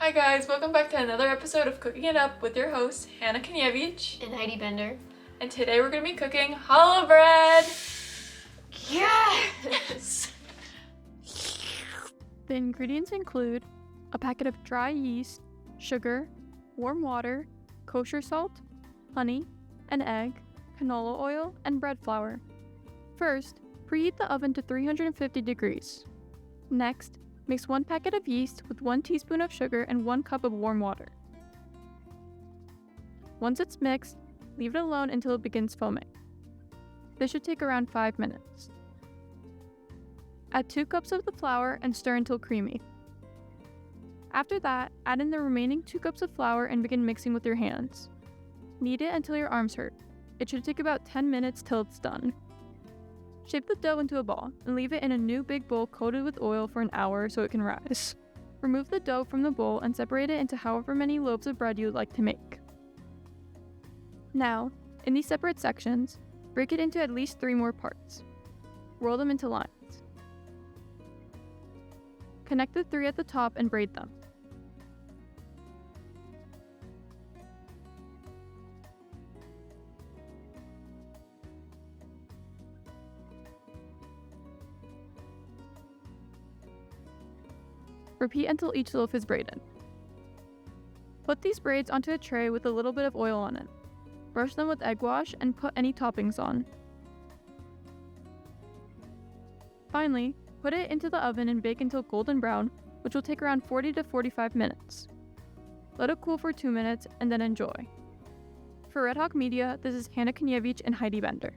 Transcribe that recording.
Hi guys, welcome back to another episode of Cooking It Up with your hosts, Hanna and Heidi Bender. And today we're going to be cooking challah bread! Yes! The ingredients include a packet of dry yeast, sugar, warm water, kosher salt, honey, an egg, canola oil, and bread flour. First, preheat the oven to 350 degrees. Next, mix 1 packet of yeast with 1 teaspoon of sugar and 1 cup of warm water. Once it's mixed, leave it alone until it begins foaming. This should take around 5 minutes. Add 2 cups of the flour and stir until creamy. After that, add in the remaining 2 cups of flour and begin mixing with your hands. Knead it until your arms hurt. It should take about 10 minutes till it's done. Shape the dough into a ball and leave it in a new big bowl coated with oil for an hour so it can rise. Remove the dough from the bowl and separate it into however many loaves of bread you would like to make. Now, in these separate sections, break it into at least 3 more parts. Roll them into lines. Connect the 3 at the top and braid them. Repeat until each loaf is braided. Put these braids onto a tray with a little bit of oil on it. Brush them with egg wash and put any toppings on. Finally, put it into the oven and bake until golden brown, which will take around 40 to 45 minutes. Let it cool for 2 minutes and then enjoy. For Red Hawk Media, this is Hanna and Heidi Bender.